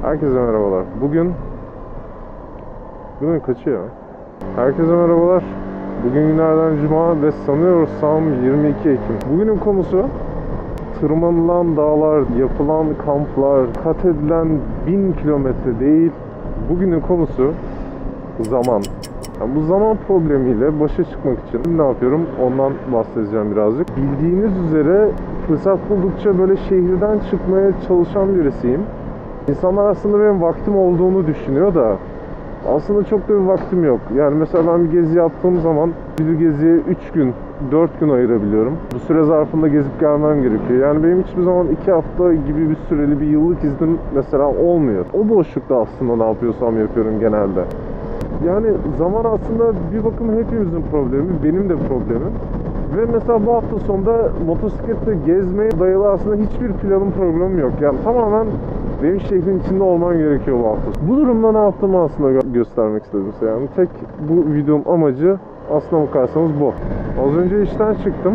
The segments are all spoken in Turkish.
Herkese merhabalar. Bugün kaçı ya? Herkese merhabalar. Bugün günlerden cuma ve sanıyorsam 22 Ekim. Bugünün konusu tırmanılan dağlar, yapılan kamplar, kat edilen 1000 kilometre değil. Bugünün konusu zaman. Yani bu zaman problemiyle başa çıkmak için ne yapıyorum? Ondan bahsedeceğim birazcık. Bildiğiniz üzere fırsat buldukça böyle şehirden çıkmaya çalışan birisiyim. İnsanlar aslında benim vaktim olduğunu düşünüyor da aslında çok da bir vaktim yok. Yani mesela ben bir gezi yaptığım zaman bir geziye 3 gün, 4 gün ayırabiliyorum. Bu süre zarfında gezip gelmem gerekiyor. Yani benim hiçbir zaman 2 hafta gibi bir süreli bir yıllık iznim mesela olmuyor. O boşlukta aslında ne yapıyorsam yapıyorum genelde. Yani zaman aslında bir bakıma hepimizin problemi, benim de problemim. Ve mesela bu hafta sonunda motosikletle gezmeye dayalı aslında hiçbir planım, programım yok. Yani tamamen benim şehrin içinde olman gerekiyor bu hafta. Bu durumda ne yaptığımı aslında göstermek istedim size. Yani tek bu videonun amacı aslına bakarsanız bu. Az önce işten çıktım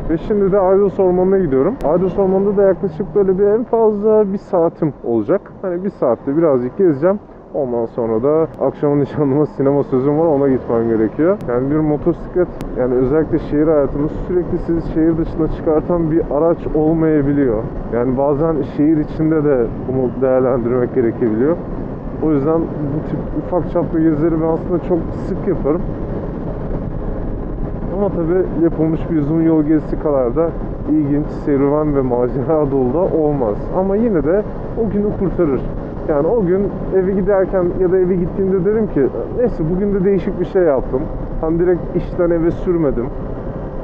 ve şimdi de Aydos Ormanı'na gidiyorum. Aydos Ormanı'nda da yaklaşık böyle bir en fazla bir saatim olacak. Hani bir saatte birazcık gezeceğim. Ondan sonra da akşamın nişanlıma sinema sözüm var, ona gitmem gerekiyor. Yani bir motosiklet, yani özellikle şehir hayatında sürekli sizi şehir dışına çıkartan bir araç olmayabiliyor. Yani bazen şehir içinde de bunu değerlendirmek gerekebiliyor. O yüzden bu tip ufak çaplı gezileri ben aslında çok sık yaparım. Ama tabi yapılmış bir uzun yol gezisi kadar da ilginç, serüven ve macera dolu da olmaz. Ama yine de o günü kurtarır. Yani o gün eve giderken ya da eve gittiğimde dedim ki neyse bugün de değişik bir şey yaptım. Tam direkt işten eve sürmedim.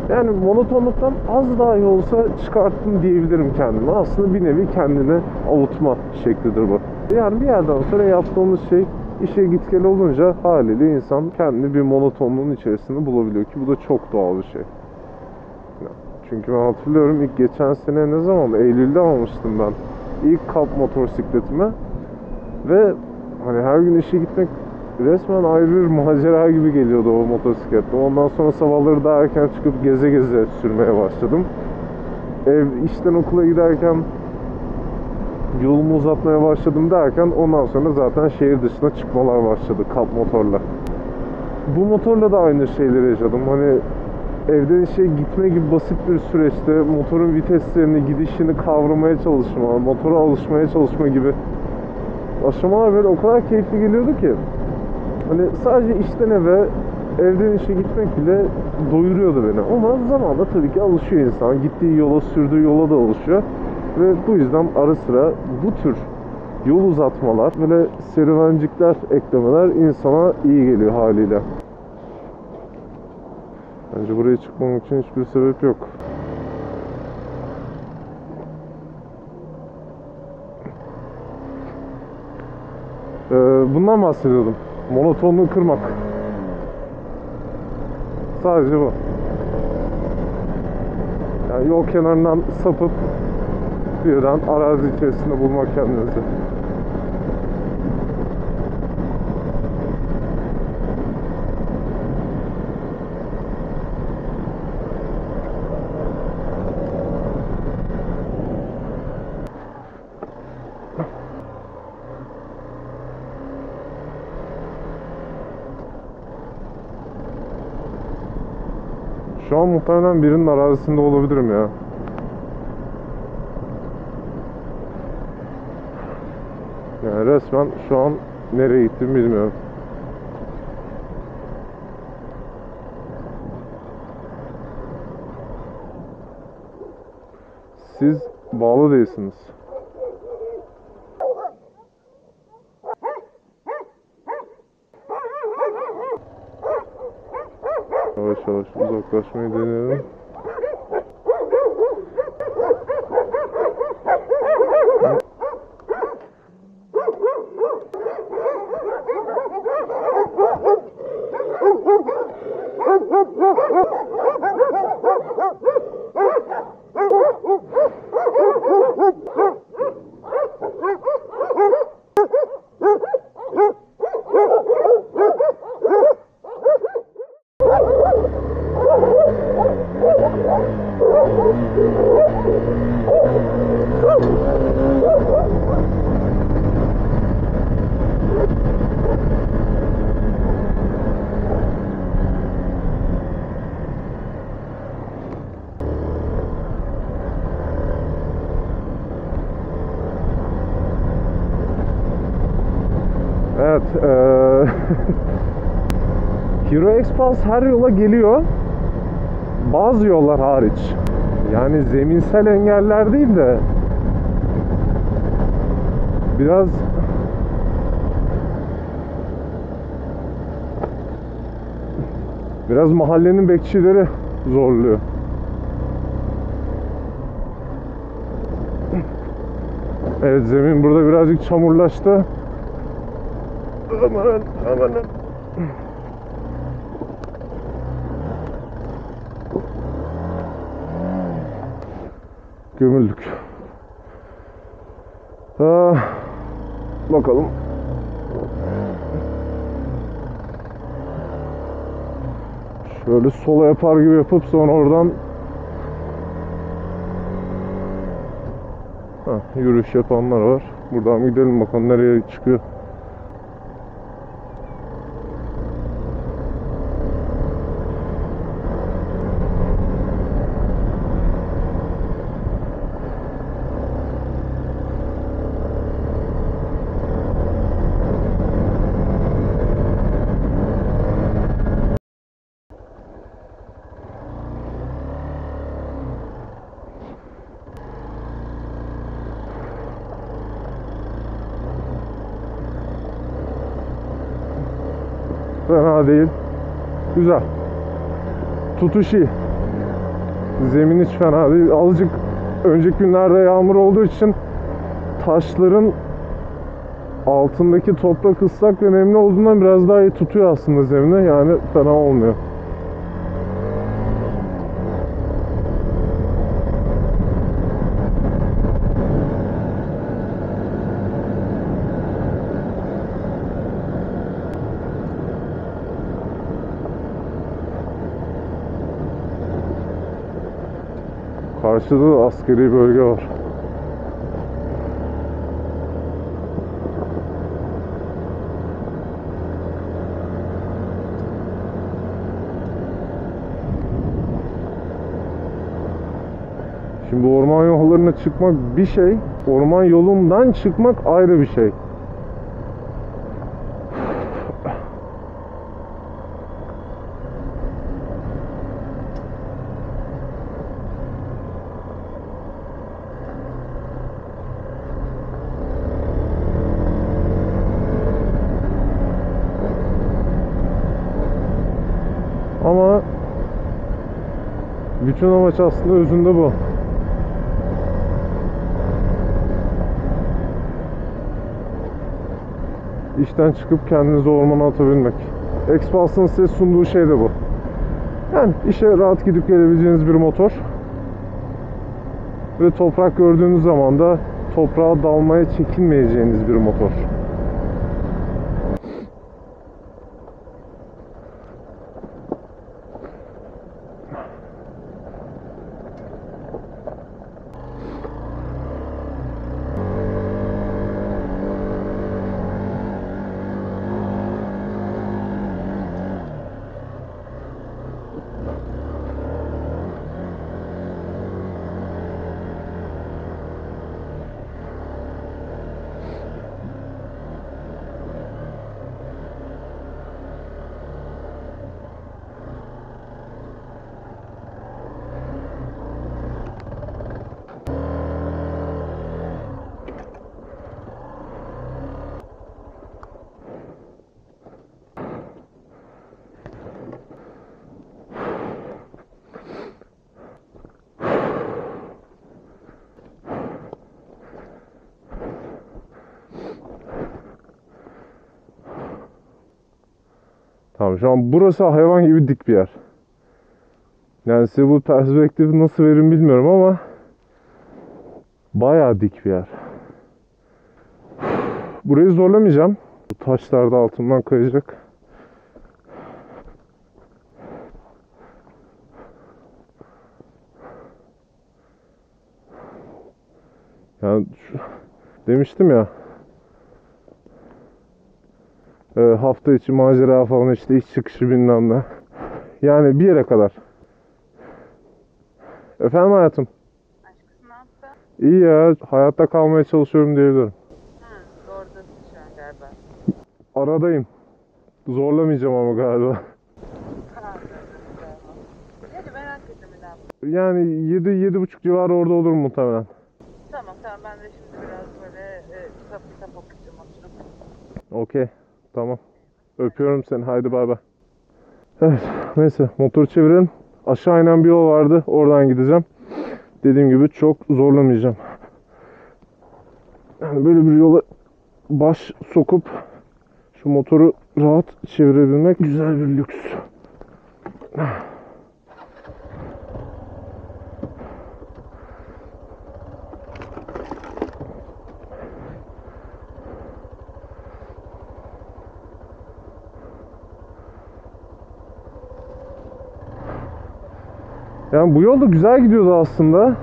Yani monotonluktan az dahi olsa çıkarttım diyebilirim kendime. Aslında bir nevi kendini avutma şeklidir bu. Yani bir yerden sonra yaptığımız şey işe git gel olunca haliyle insan kendini bir monotonluğun içerisinde bulabiliyor ki bu da çok doğal bir şey. Çünkü ben hatırlıyorum ilk geçen sene ne zaman? Eylül'de almıştım ben ilk kamp motosikletimi. Ve hani her gün işe gitmek resmen ayrı bir macera gibi geliyordu o motosikletle. Ondan sonra sabahları daha erken çıkıp geze geze sürmeye başladım. İşten okula giderken yolumu uzatmaya başladım derken ondan sonra zaten şehir dışına çıkmalar başladı kamp motorla. Bu motorla da aynı şeyleri yaşadım. Hani evden işe gitme gibi basit bir süreçte motorun viteslerini, gidişini kavramaya çalışma, motora alışmaya çalışma gibi aşamalar böyle o kadar keyifli geliyordu ki hani sadece işten eve, evden işe gitmek bile doyuruyordu beni. Ama zamanla tabii ki alışıyor insan. Gittiği yola, sürdüğü yola da alışıyor. Ve bu yüzden ara sıra bu tür yol uzatmalar, böyle serüvencikler eklemeler insana iyi geliyor haliyle. Bence buraya çıkmam için hiçbir sebep yok. Bundan bahsediyordum. Monotonluğu kırmak. Sadece bu. Yani yol kenarından sapıp birden arazi içerisinde bulmak kendinizi. Şu an muhtemelen birinin arazisinde olabilirim ya. Yani resmen şu an nereye gittiğimi bilmiyorum. Siz bağlı değilsiniz. Yavaş yavaş uzaklaşmayı deneyelim. Evet. Hero X-Pass her yola geliyor. Bazı yollar hariç. Yani zeminsel engeller değil de biraz mahallenin bekçileri zorluyor. Evet, zemin burada birazcık çamurlaştı. Aman aman. Gömüldük. Bakalım. Şöyle sola yapar gibi yapıp sonra oradan yürüyüş yapanlar var. Buradan gidelim bakalım nereye çıkıyor. Fena değil. Güzel. Tutuş iyi. Zemin hiç fena değil. Azıcık önceki günlerde yağmur olduğu için taşların altındaki toprak ıslak ve nemli olduğundan biraz daha iyi tutuyor aslında zemine. Yani fena olmuyor. Karşıda da askeri bölge var. Şimdi orman yollarına çıkmak bir şey, orman yolundan çıkmak ayrı bir şey. Ama bütün amaç aslında özünde bu. İşten çıkıp kendinizi ormana atabilmek. X-Pulse'ın size sunduğu şey de bu. Yani işe rahat gidip gelebileceğiniz bir motor. Ve toprak gördüğünüz zaman da toprağa dalmaya çekinmeyeceğiniz bir motor. Tamam, şu an burası hayvan gibi dik bir yer. Yani size bu perspektifi nasıl veririm bilmiyorum ama bayağı dik bir yer. Burayı zorlamayacağım. Bu taşlar da altımdan kayacak. Yani demiştim ya, hafta içi macera falan, işte iş çıkışı bilmem ne. Yani bir yere kadar. Efendim hayatım? Aşkım ne yaptın? İyi ya, hayatta kalmaya çalışıyorum diyebilirim. Doğrudasın şu an galiba. Aradayım. Zorlamayacağım ama galiba. Hadi merak ettim İlhan. Yani 7-7,5 civarı orada olur muhtemelen. Tamam ben de şimdi biraz böyle kitap okuyacağım oturup. Okey. Tamam. Öpüyorum seni. Haydi bay bay. Evet. Neyse. Motoru çevirelim. Aşağı inen bir yol vardı. Oradan gideceğim. Dediğim gibi çok zorlamayacağım. Yani böyle bir yola baş sokup şu motoru rahat çevirebilmek güzel bir lüks. Yani bu yol da güzel gidiyordu aslında.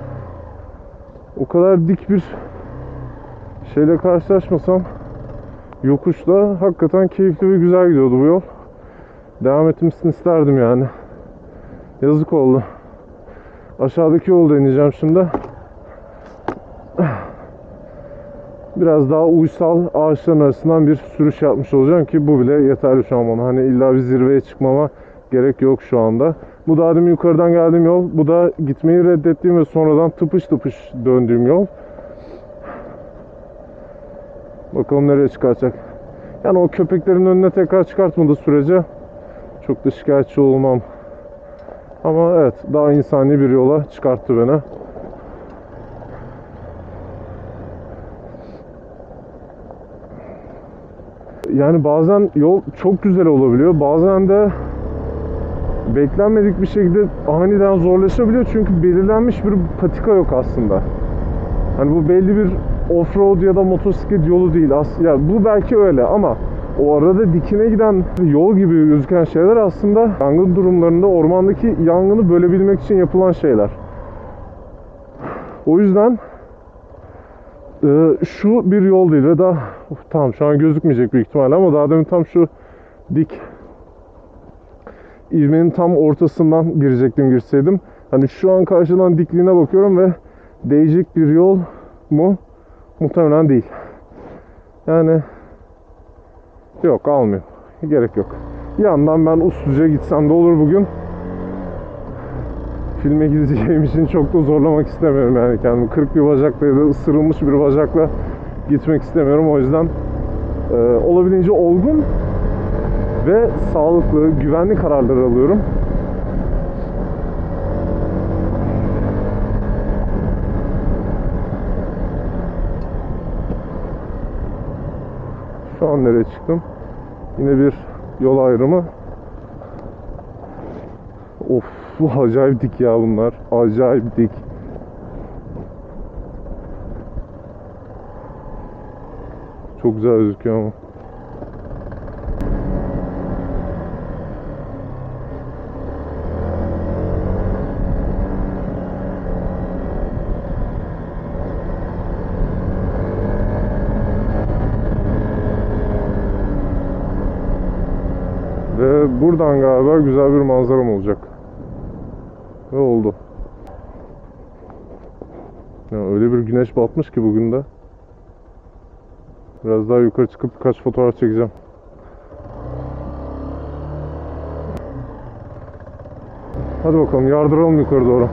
O kadar dik bir şeyle karşılaşmasam, yokuşla hakikaten keyifli ve güzel gidiyordu bu yol. Devam etmesini isterdim yani. Yazık oldu. Aşağıdaki yolu deneyeceğim şimdi. Biraz daha uysal ağaçların arasından bir sürüş yapmış olacağım ki bu bile yeterli şu an bana. Hani illa bir zirveye çıkmama gerek yok şu anda. Bu daha demin yukarıdan geldiğim yol. Bu da gitmeyi reddettiğim ve sonradan tıpış tıpış döndüğüm yol. Bakalım nereye çıkaracak. Yani o köpeklerin önüne tekrar çıkartmadığı sürece çok da şikayetçi olmam. Ama evet, daha insani bir yola çıkarttı beni. Yani bazen yol çok güzel olabiliyor. Bazen de beklenmedik bir şekilde aniden zorlaşabiliyor. Çünkü belirlenmiş bir patika yok aslında. Hani bu belli bir off-road ya da motosiklet yolu değil. Ya bu belki öyle ama o arada dikine giden yol gibi gözüken şeyler aslında yangın durumlarında ormandaki yangını bölebilmek için yapılan şeyler. O yüzden şu bir yol değil ve daha tamam şu an gözükmeyecek büyük ihtimalle ama daha demin tam şu dik ivmenin tam ortasından girseydim. Hani şu an karşıdan dikliğine bakıyorum ve değecek bir yol mu? Muhtemelen değil. Yani yok, almıyor. Gerek yok. Yandan ben usulca gitsem de olur bugün. Filme gideceğim için çok da zorlamak istemiyorum yani kendimi. Kırık bir bacakla ya da ısırılmış bir bacakla gitmek istemiyorum. O yüzden olabildiğince olgun ve sağlıklı, güvenli kararlar alıyorum. Şu an nereye çıktım? Yine bir yol ayrımı. Of, bu acayip dik ya bunlar. Acayip dik. Çok güzel gözüküyor ama. Ve buradan galiba güzel bir manzaram olacak. Ve oldu. Ya öyle bir güneş batmış ki bugün de. Biraz daha yukarı çıkıp birkaç fotoğraf çekeceğim. Hadi bakalım, yardıralım yukarı doğru.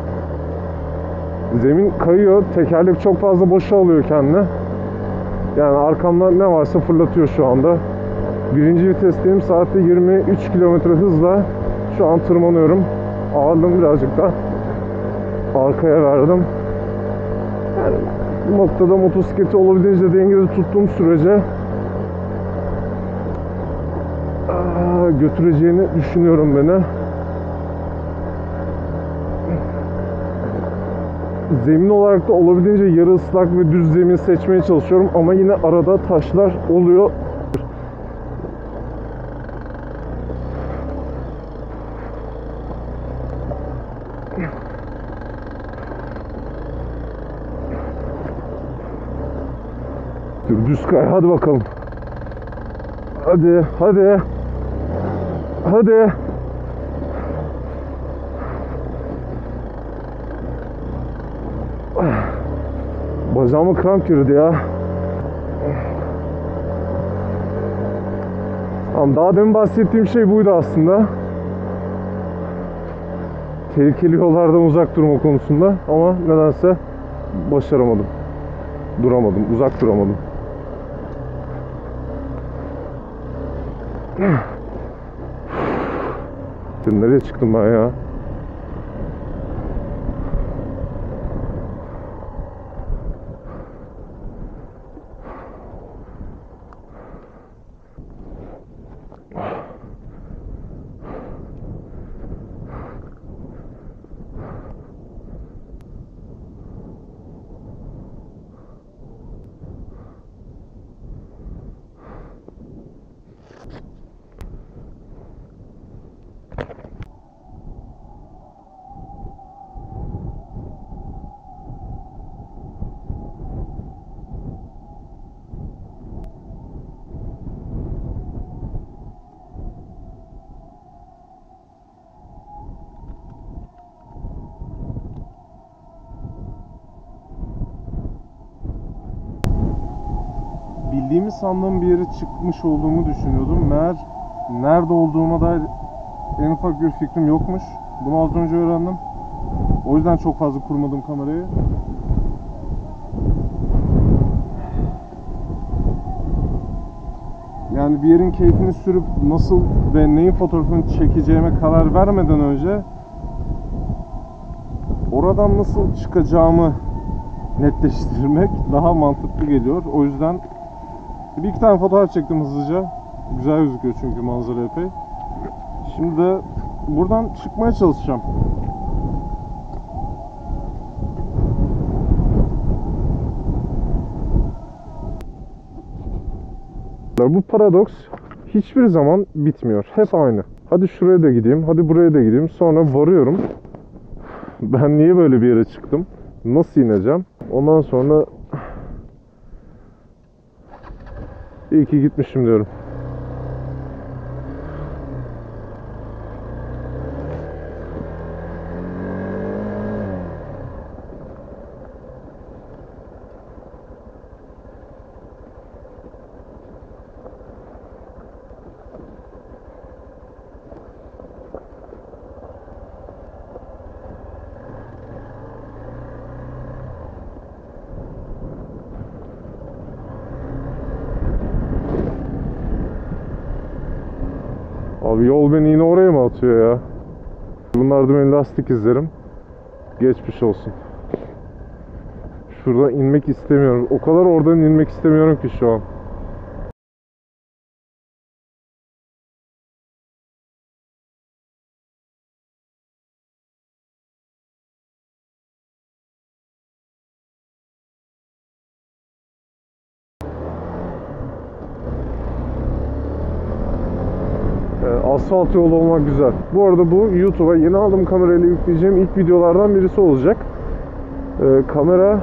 Zemin kayıyor. Tekerlek çok fazla boşa alıyor kendini. Yani arkamda ne varsa fırlatıyor şu anda. Birinci vitesteyim. Saatte 23 km hızla şu an tırmanıyorum. Ağırlığımı birazcık da arkaya verdim. Yani bu noktada motosikleti olabildiğince dengede tuttuğum sürece götüreceğini düşünüyorum beni. Zemin olarak da olabildiğince yarı ıslak ve düz zemin seçmeye çalışıyorum ama yine arada taşlar oluyor. Düz kay, hadi bakalım. Hadi, hadi. Hadi. Bacağıma kramp girdi ya. Tamam, daha demin bahsettiğim şey buydu aslında. Tehlikeli yollardan uzak durma konusunda ama nedense başaramadım. Duramadım, uzak duramadım. Şimdi nereye çıktım ben ya? Bildiğimi sandığım bir yere çıkmış olduğumu düşünüyordum. Meğer nerede olduğuma dair en ufak bir fikrim yokmuş. Bunu az önce öğrendim. O yüzden çok fazla kurmadım kamerayı. Yani bir yerin keyfini sürüp nasıl ve neyin fotoğrafını çekeceğime karar vermeden önce oradan nasıl çıkacağımı netleştirmek daha mantıklı geliyor. O yüzden bir iki tane fotoğraf çektim hızlıca. Güzel gözüküyor çünkü manzara epey. Şimdi de buradan çıkmaya çalışacağım. Bu paradoks hiçbir zaman bitmiyor. Hep aynı. Hadi şuraya da gideyim, hadi buraya da gideyim. Sonra varıyorum. Ben niye böyle bir yere çıktım? Nasıl ineceğim? Ondan sonra iyi ki gitmişim diyorum. Abi yol beni yine oraya mı atıyor ya? Bunlar da benim lastik izlerim. Geçmiş olsun. Şuradan inmek istemiyorum. O kadar oradan inmek istemiyorum ki şu an. Asfalt yolu olmak güzel. Bu arada bu YouTube'a yeni aldığım kamerayla yükleyeceğim ilk videolardan birisi olacak. Kamera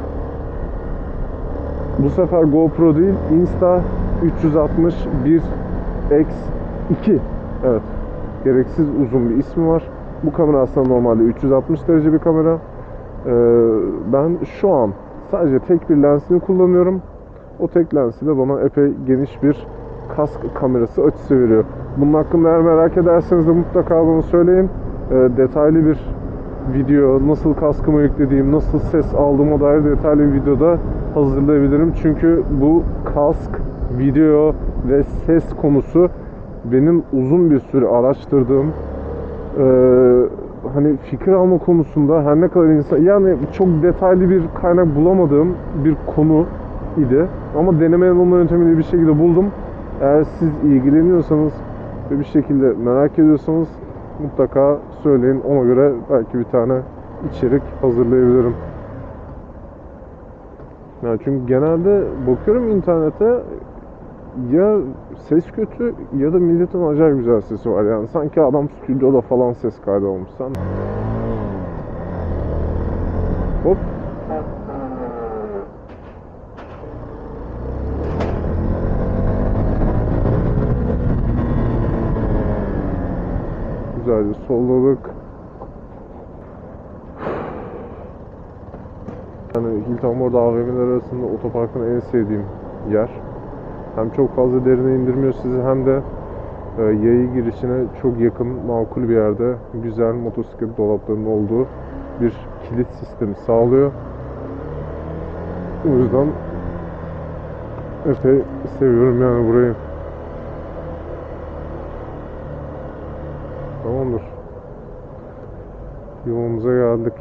bu sefer GoPro değil, Insta360-1X2. Evet, gereksiz uzun bir ismi var. Bu kamera aslında normalde 360 derece bir kamera. Ben şu an sadece tek bir lensini kullanıyorum. O tek lensi de bana epey geniş bir kask kamerası açısı veriyor. Bunun hakkında eğer merak ederseniz de mutlaka bana söyleyin. Detaylı bir video, nasıl kaskımı yüklediğim, nasıl ses aldığıma dair detaylı bir videoda hazırlayabilirim. Çünkü bu kask, video ve ses konusu benim uzun bir süre araştırdığım, hani fikir alma konusunda her ne kadar insan, yani çok detaylı bir kaynak bulamadığım bir konu idi. Ama deneme yanılma yöntemiyle bir şekilde buldum. Eğer siz ilgileniyorsanız ve bir şekilde merak ediyorsanız mutlaka söyleyin. Ona göre belki bir tane içerik hazırlayabilirim. Yani çünkü genelde bakıyorum internete, ya ses kötü ya da milletin acayip güzel sesi var. Yani sanki adam stüdyoda falan ses kaydı olmuş. Sen... Hop. Güzelce solladık. Yani Hilton Mall AVM'ler arasında otoparkın en sevdiğim yer. Hem çok fazla derine indirmiyor sizi hem de yayı girişine çok yakın, makul bir yerde güzel motosiklet dolaplarının olduğu bir kilit sistemi sağlıyor. O yüzden epey seviyorum yani burayı. Tamamdır. Yolumuza geldik.